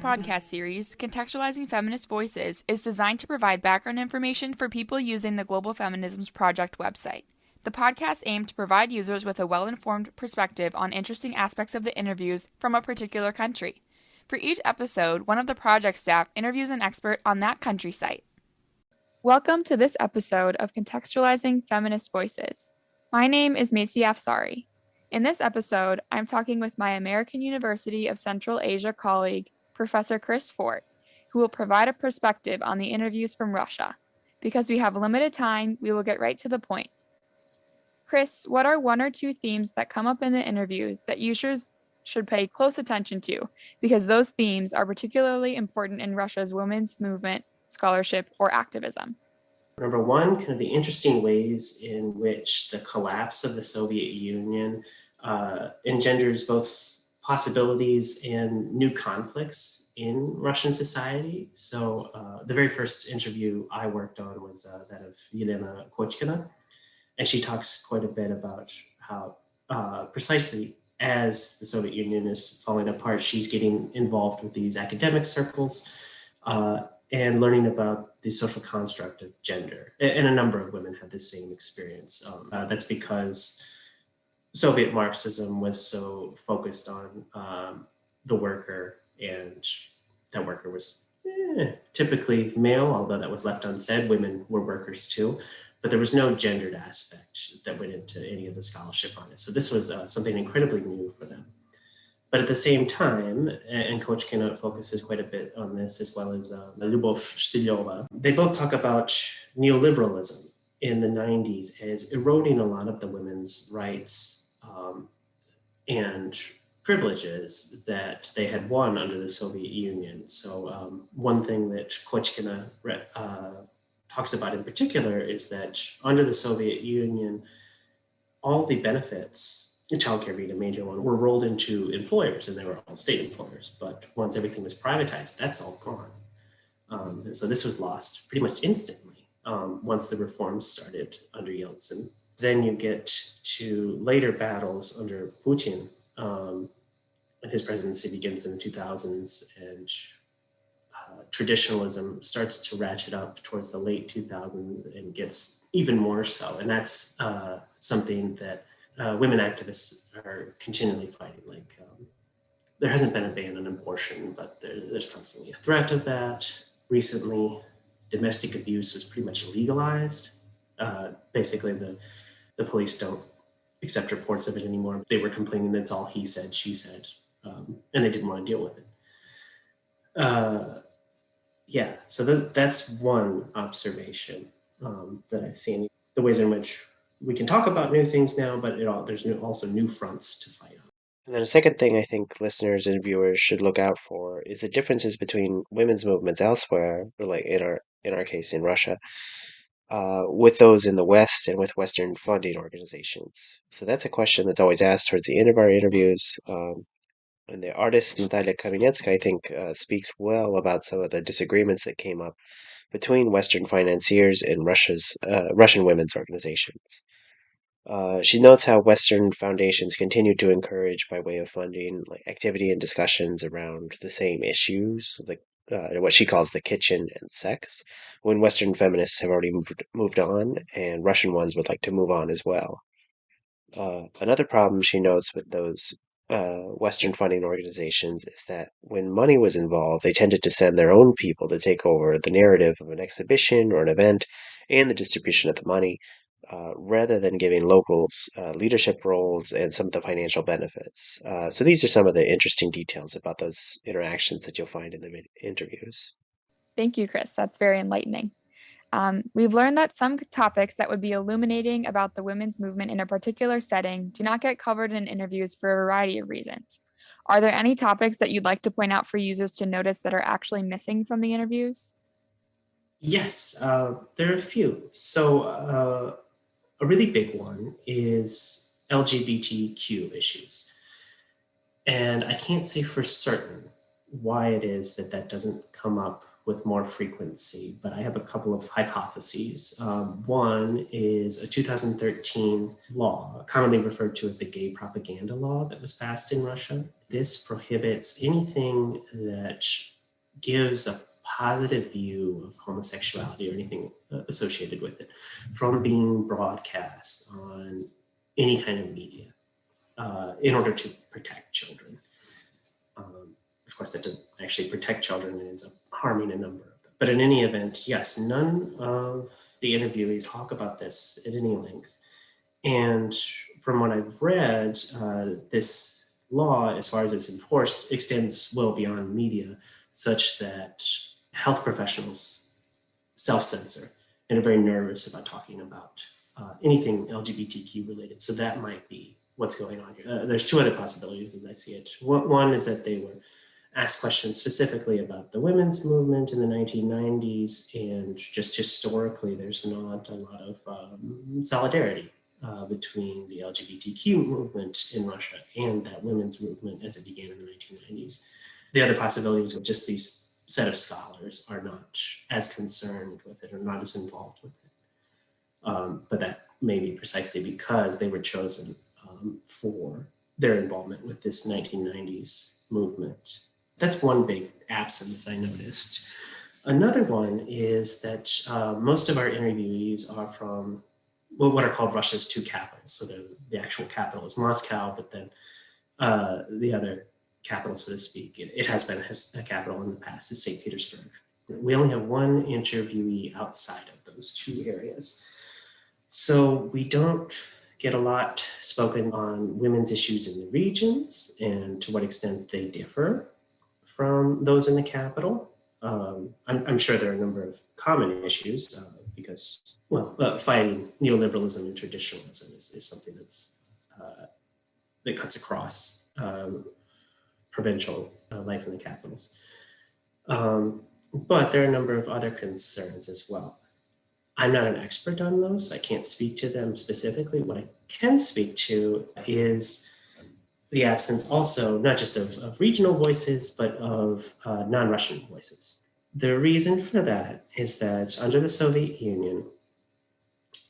podcast series, Contextualizing Feminist Voices, is designed to provide background information for people using the Global Feminisms Project website. The podcast aimed to provide users with a well-informed perspective on interesting aspects of the interviews from a particular country. For each episode, one of the project staff interviews an expert on that country site. Welcome to this episode of Contextualizing Feminist Voices. My name is Macy Afsari. In this episode, I'm talking with my American University of Central Asia colleague, Professor Chris Fort, who will provide a perspective on the interviews from Russia. Because we have limited time, we will get right to the point. Chris, what are one or two themes that come up in the interviews that users should pay close attention to, because those themes are particularly important in Russia's women's movement, scholarship, or activism? Number one, kind of the interesting ways in which the collapse of the Soviet Union engenders both possibilities and new conflicts in Russian society. So the very first interview I worked on was that of Yelena Kochkina, and she talks quite a bit about how precisely as the Soviet Union is falling apart, she's getting involved with these academic circles and learning about the social construct of gender. And a number of women had the same experience. That's because Soviet Marxism was so focused on the worker, and that worker was typically male, although that was left unsaid. Women were workers too, but there was no gendered aspect that went into any of the scholarship on it. So this was something incredibly new for them. But at the same time, and Kochkina focuses quite a bit on this, as well as Lyubov Shtylyova, they both talk about neoliberalism in the 90s as eroding a lot of the women's rights and privileges that they had won under the Soviet Union. So one thing that Kochkina talks about in particular is that under the Soviet Union, all the benefits, childcare being a major one, were rolled into employers, and they were all state employers. But once everything was privatized, that's all gone. And so this was lost pretty much instantly once the reforms started under Yeltsin. Then you get to later battles under Putin, and his presidency begins in the 2000s, and traditionalism starts to ratchet up towards the late 2000s and gets even more so. And that's something that women activists are continually fighting. Like there hasn't been a ban on abortion, but there's constantly a threat of that. Recently, domestic abuse was pretty much legalized. Basically, the police don't accept reports of it anymore. They were complaining that it's all he said, she said, and they didn't want to deal with it. So that's one observation that I've seen. The ways in which we can talk about new things now, but there's also new fronts to fight on. And then a second thing I think listeners and viewers should look out for is the differences between women's movements elsewhere, or like in our case in Russia, with those in the West and with Western funding organizations. So that's a question that's always asked towards the end of our interviews. And the artist Natalia Kamenetskaya, I think, speaks well about some of the disagreements that came up between Western financiers and Russian women's organizations. She notes how Western foundations continue to encourage, by way of funding, like activity and discussions around the same issues, like what she calls the kitchen and sex, when Western feminists have already moved on, and Russian ones would like to move on as well. Another problem she notes with those Western funding organizations is that when money was involved, they tended to send their own people to take over the narrative of an exhibition or an event and the distribution of the money, rather than giving locals leadership roles and some of the financial benefits. So these are some of the interesting details about those interactions that you'll find in the interviews. Thank you, Chris. That's very enlightening. We've learned that some topics that would be illuminating about the women's movement in a particular setting do not get covered in interviews for a variety of reasons. Are there any topics that you'd like to point out for users to notice that are actually missing from the interviews? Yes, there are a few. So a really big one is LGBTQ issues. And I can't say for certain why it is that doesn't come up with more frequency, but I have a couple of hypotheses. One is a 2013 law, commonly referred to as the gay propaganda law, that was passed in Russia. This prohibits anything that gives a positive view of homosexuality or anything associated with it from being broadcast on any kind of media in order to protect children. Of course, that doesn't actually protect children and ends up harming a number of them. But in any event, yes, none of the interviewees talk about this at any length. And from what I've read, this law, as far as it's enforced, extends well beyond media, such that health professionals self-censor and are very nervous about talking about anything LGBTQ related. So that might be what's going on here. There's two other possibilities as I see it. One is that they were asked questions specifically about the women's movement in the 1990s, and just historically, there's not a lot of solidarity between the LGBTQ movement in Russia and that women's movement as it began in the 1990s. The other possibilities were just these set of scholars are not as concerned with it or not as involved with it. But that may be precisely because they were chosen for their involvement with this 1990s movement. That's one big absence I noticed. Another one is that most of our interviewees are from what are called Russia's two capitals. So the actual capital is Moscow, but then the other capital, so to speak, it has been a capital in the past, is St. Petersburg. We only have one interviewee outside of those two areas. So we don't get a lot spoken on women's issues in the regions and to what extent they differ from those in the capital. I'm sure there are a number of common issues because, fighting neoliberalism and traditionalism is something that cuts across provincial life in the capitals. But there are a number of other concerns as well. I'm not an expert on those. I can't speak to them specifically. What I can speak to is the absence also, not just of regional voices, but of non-Russian voices. The reason for that is that under the Soviet Union,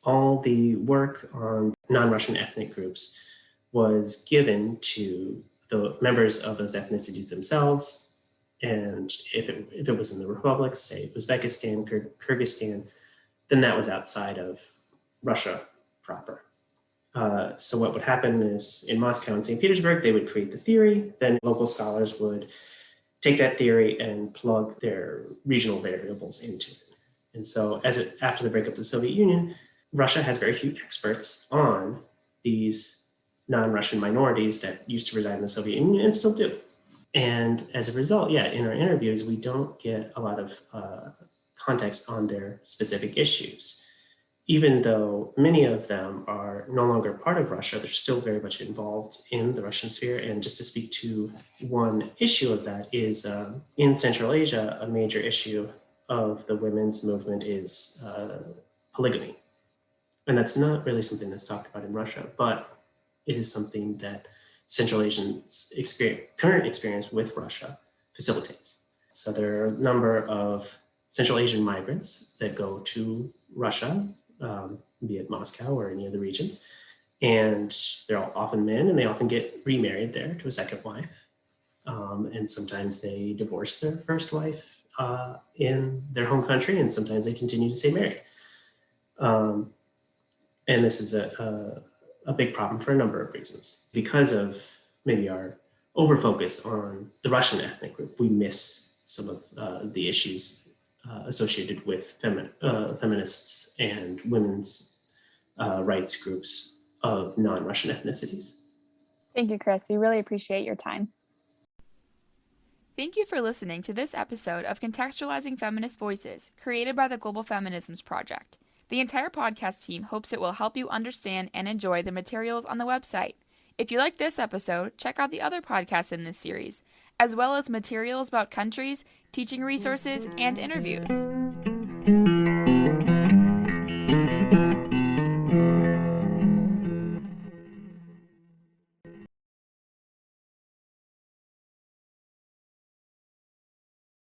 all the work on non-Russian ethnic groups was given to the members of those ethnicities themselves. And if it was in the republics, say Uzbekistan, Kyrgyzstan, then that was outside of Russia proper. So what would happen is in Moscow and St. Petersburg, they would create the theory, then local scholars would take that theory and plug their regional variables into it. And so after the breakup of the Soviet Union, Russia has very few experts on these non-Russian minorities that used to reside in the Soviet Union and still do. And as a result, in our interviews, we don't get a lot of context on their specific issues. Even though many of them are no longer part of Russia, they're still very much involved in the Russian sphere. And just to speak to one issue of that is in Central Asia, a major issue of the women's movement is polygamy. And that's not really something that's talked about in Russia, but it is something that Central Asians' current experience with Russia facilitates. So there are a number of Central Asian migrants that go to Russia, be it Moscow or any of the regions, and they're often men, and they often get remarried there to a second wife. And sometimes they divorce their first wife in their home country, and sometimes they continue to stay married. And this is a big problem for a number of reasons. Because of maybe our overfocus on the Russian ethnic group, we miss some of the issues associated with feminists and women's rights groups of non-Russian ethnicities. Thank you, Chris. We really appreciate your time. Thank you for listening to this episode of Contextualizing Feminist Voices, created by the Global Feminisms Project. The entire podcast team hopes it will help you understand and enjoy the materials on the website. If you like this episode, check out the other podcasts in this series, as well as materials about countries, teaching resources, and interviews.